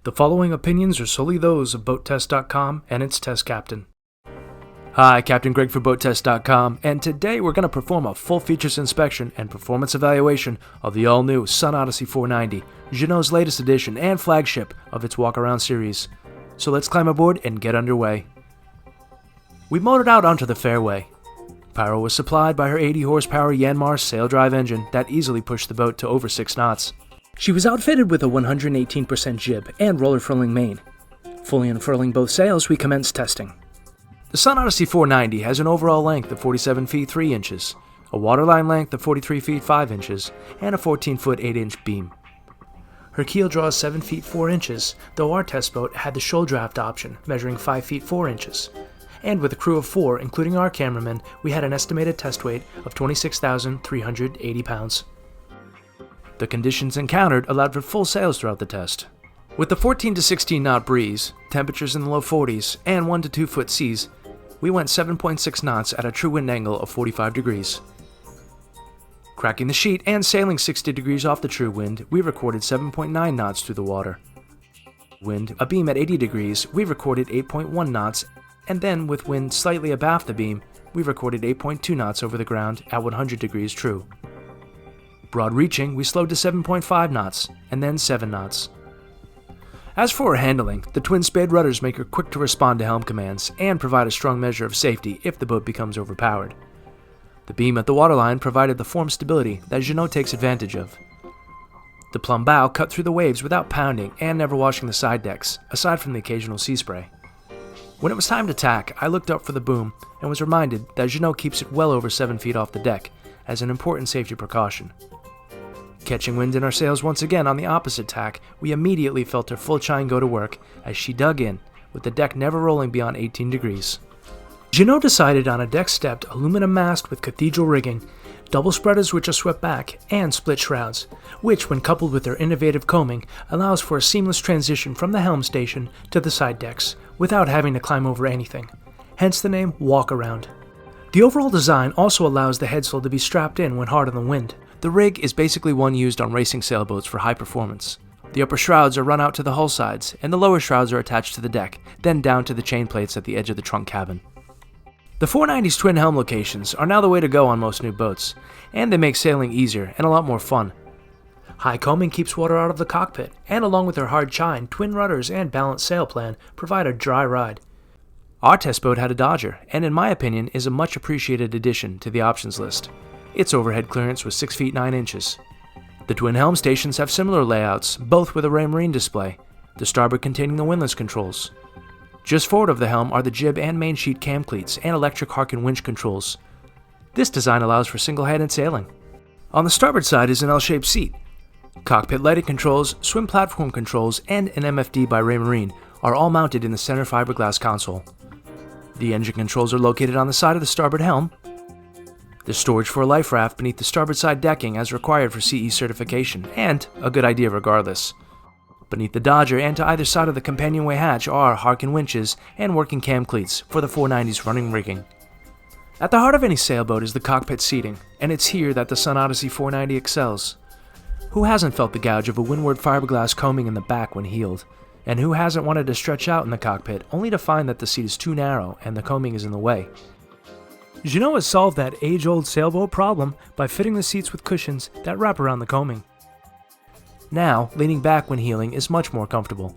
The following opinions are solely those of BoatTEST.com and its test captain. Hi, Captain Greg for BoatTEST.com, and today we're going to perform a full features inspection and performance evaluation of the all-new Sun Odyssey 490, Jeanneau's latest edition and flagship of its walk-around series. So let's climb aboard and get underway. We motored out onto the fairway. Power was supplied by her 80 horsepower Yanmar sail drive engine that easily pushed the boat to over 6 knots. She was outfitted with a 118% jib and roller furling main. Fully unfurling both sails, we commenced testing. The Sun Odyssey 490 has an overall length of 47 feet 3 inches, a waterline length of 43 feet 5 inches, and a 14-foot 8-inch beam. Her keel draws 7 feet 4 inches, though our test boat had the shoal draft option, measuring 5 feet 4 inches. And with a crew of 4, including our cameraman, we had an estimated test weight of 26,380 pounds. The conditions encountered allowed for full sails throughout the test. With the 14 to 16 knot breeze, temperatures in the low 40s, and 1 to 2 foot seas, we went 7.6 knots at a true wind angle of 45 degrees. Cracking the sheet and sailing 60 degrees off the true wind, we recorded 7.9 knots through the water. Wind abeam at 80 degrees, we recorded 8.1 knots, and then with wind slightly abaft the beam, we recorded 8.2 knots over the ground at 100 degrees true. Broad reaching, we slowed to 7.5 knots, and then 7 knots. As for her handling, the twin spade rudders make her quick to respond to helm commands and provide a strong measure of safety if the boat becomes overpowered. The beam at the waterline provided the form stability that Jeanneau takes advantage of. The plumb bow cut through the waves without pounding and never washing the side decks, aside from the occasional sea spray. When it was time to tack, I looked up for the boom and was reminded that Jeanneau keeps it well over 7 feet off the deck as an important safety precaution. Catching wind in our sails once again on the opposite tack, we immediately felt her full chine go to work as she dug in, with the deck never rolling beyond 18 degrees. Jeanneau decided on a deck-stepped aluminum mast with cathedral rigging, double spreaders which are swept back, and split shrouds, which, when coupled with their innovative combing, allows for a seamless transition from the helm station to the side decks, without having to climb over anything, hence the name Walk Around. The overall design also allows the headsail to be strapped in when hard on the wind. The rig is basically one used on racing sailboats for high performance. The upper shrouds are run out to the hull sides, and the lower shrouds are attached to the deck, then down to the chain plates at the edge of the trunk cabin. The 490's twin helm locations are now the way to go on most new boats, and they make sailing easier and a lot more fun. High combing keeps water out of the cockpit, and along with their hard chine, twin rudders, and balanced sail plan provide a dry ride. Our test boat had a Dodger, and in my opinion is a much appreciated addition to the options list. Its overhead clearance was 6 feet 9 inches. The twin helm stations have similar layouts, both with a Raymarine display, the starboard containing the windlass controls. Just forward of the helm are the jib and main sheet cam cleats and electric Harken winch controls. This design allows for single-handed sailing. On the starboard side is an L-shaped seat. Cockpit lighting controls, swim platform controls, and an MFD by Raymarine are all mounted in the center fiberglass console. The engine controls are located on the side of the starboard helm. There's storage for a life raft beneath the starboard side decking as required for CE certification, and a good idea regardless. Beneath the Dodger and to either side of the companionway hatch are Harken winches and working cam cleats for the 490's running rigging. At the heart of any sailboat is the cockpit seating, and it's here that the Sun Odyssey 490 excels. Who hasn't felt the gouge of a windward fiberglass combing in the back when heeled? And who hasn't wanted to stretch out in the cockpit only to find that the seat is too narrow and the combing is in the way? Jeanneau has solved that age-old sailboat problem by fitting the seats with cushions that wrap around the combing. Now, leaning back when heeling is much more comfortable.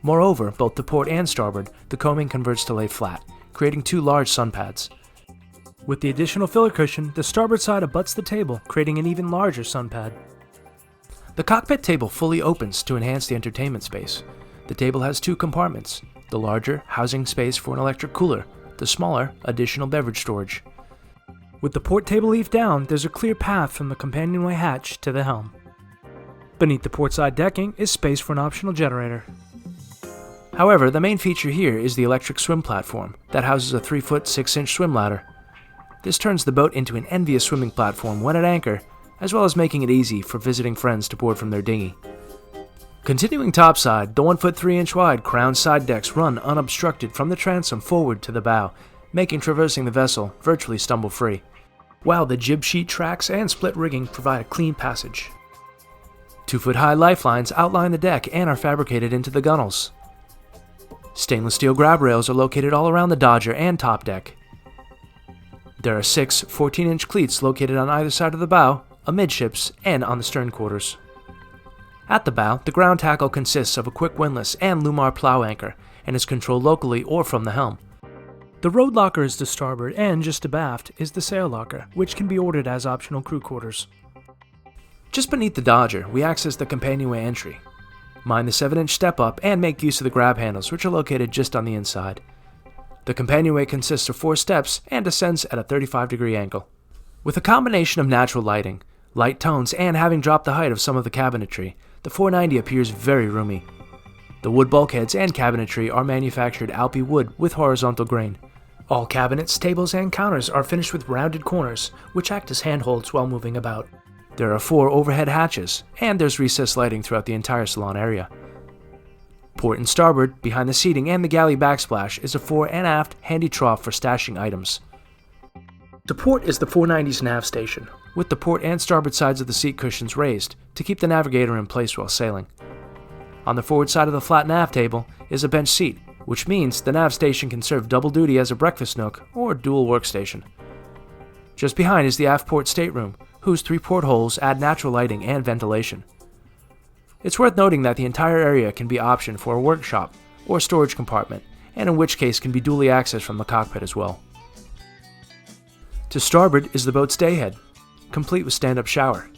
Moreover, both to port and starboard, the combing converts to lay flat, creating 2 large sun pads. With the additional filler cushion, the starboard side abuts the table, creating an even larger sun pad. The cockpit table fully opens to enhance the entertainment space. The table has 2 compartments, the larger housing space for an electric cooler, the smaller, additional beverage storage. With the port table leaf down, there's a clear path from the companionway hatch to the helm. Beneath the portside decking is space for an optional generator. However, the main feature here is the electric swim platform that houses a 3-foot 6-inch swim ladder. This turns the boat into an envious swimming platform when at anchor, as well as making it easy for visiting friends to board from their dinghy. Continuing topside, the 1-foot 3-inch wide crown side decks run unobstructed from the transom forward to the bow, making traversing the vessel virtually stumble-free, while the jib sheet tracks and split rigging provide a clean passage. 2-foot-high lifelines outline the deck and are fabricated into the gunnels. Stainless steel grab rails are located all around the Dodger and top deck. There are 6 14-inch cleats located on either side of the bow, amidships, and on the stern quarters. At the bow, the ground tackle consists of a quick windlass and Lumar plow anchor, and is controlled locally or from the helm. The road locker is to starboard, and just abaft is the sail locker, which can be ordered as optional crew quarters. Just beneath the Dodger, we access the companionway entry. Mind the 7-inch step up and make use of the grab handles, which are located just on the inside. The companionway consists of 4 steps and descends at a 35-degree angle. With a combination of natural lighting, light tones, and having dropped the height of some of the cabinetry, the 490 appears very roomy. The wood bulkheads and cabinetry are manufactured Alpi wood with horizontal grain. All cabinets, tables, and counters are finished with rounded corners, which act as handholds while moving about. There are 4 overhead hatches, and there's recessed lighting throughout the entire salon area. Port and starboard, behind the seating and the galley backsplash, is a fore and aft handy trough for stashing items. The port is the 490's nav station, with the port and starboard sides of the seat cushions raised to keep the navigator in place while sailing. On the forward side of the flat nav table is a bench seat, which means the nav station can serve double duty as a breakfast nook or dual workstation. Just behind is the aft port stateroom, whose 3 portholes add natural lighting and ventilation. It's worth noting that the entire area can be optioned for a workshop or storage compartment, and in which case can be duly accessed from the cockpit as well. To starboard is the boat's dayhead, complete with stand-up shower.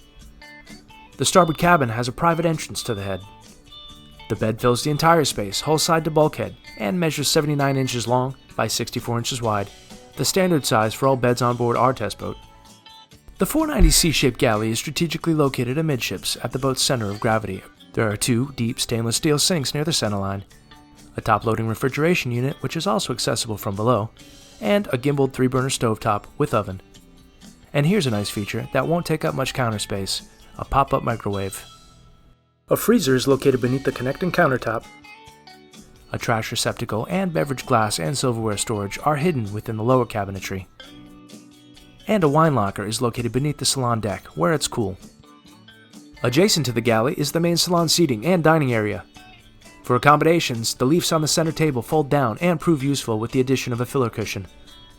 The starboard cabin has a private entrance to the head. The bed fills the entire space, hull side to bulkhead, and measures 79 inches long by 64 inches wide, the standard size for all beds on board our test boat. The 490 C-shaped galley is strategically located amidships at the boat's center of gravity. There are 2 deep stainless steel sinks near the centerline, a top-loading refrigeration unit which is also accessible from below, and a gimbaled 3-burner stovetop with oven. And here's a nice feature that won't take up much counter space, a pop-up microwave. A freezer is located beneath the connecting countertop. A trash receptacle and beverage glass and silverware storage are hidden within the lower cabinetry. And a wine locker is located beneath the salon deck, where it's cool. Adjacent to the galley is the main salon seating and dining area. For accommodations, the leaves on the center table fold down and prove useful with the addition of a filler cushion,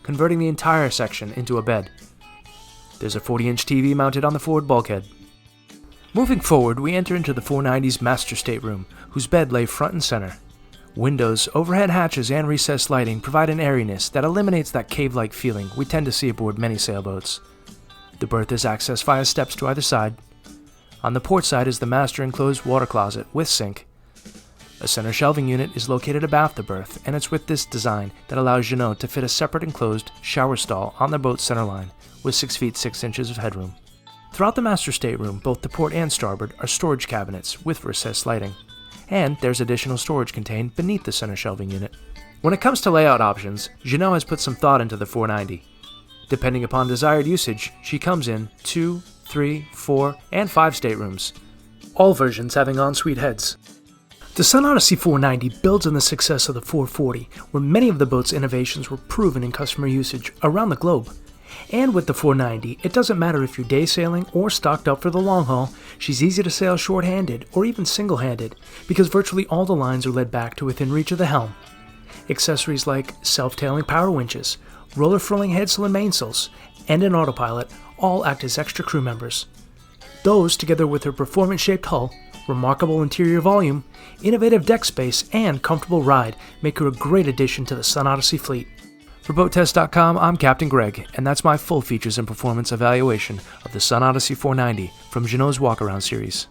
converting the entire section into a bed. There's a 40-inch TV mounted on the forward bulkhead. Moving forward, we enter into the 490's master stateroom, whose bed lay front and center. Windows, overhead hatches, and recessed lighting provide an airiness that eliminates that cave-like feeling we tend to see aboard many sailboats. The berth is accessed via steps to either side. On the port side is the master enclosed water closet with sink. A center shelving unit is located abaft the berth, and it's with this design that allows Jeanneau to fit a separate enclosed shower stall on the boat's centerline with 6 feet 6 inches of headroom. Throughout the master stateroom, both the port and starboard are storage cabinets with recessed lighting, and there's additional storage contained beneath the center shelving unit. When it comes to layout options, Jeanneau has put some thought into the 490. Depending upon desired usage, she comes in 2, 3, 4, and 5 staterooms, all versions having ensuite heads. The Sun Odyssey 490 builds on the success of the 440, where many of the boat's innovations were proven in customer usage around the globe. And with the 490, it doesn't matter if you're day sailing or stocked up for the long haul, she's easy to sail short-handed or even single-handed, because virtually all the lines are led back to within reach of the helm. Accessories like self-tailing power winches, roller-furling headsail and mainsails, and an autopilot all act as extra crew members. Those, together with her performance-shaped hull, remarkable interior volume, innovative deck space, and comfortable ride, make her a great addition to the Sun Odyssey fleet. For BoatTEST.com, I'm Captain Greg, and that's my full features and performance evaluation of the Sun Odyssey 490 from Jeanneau's Walkaround series.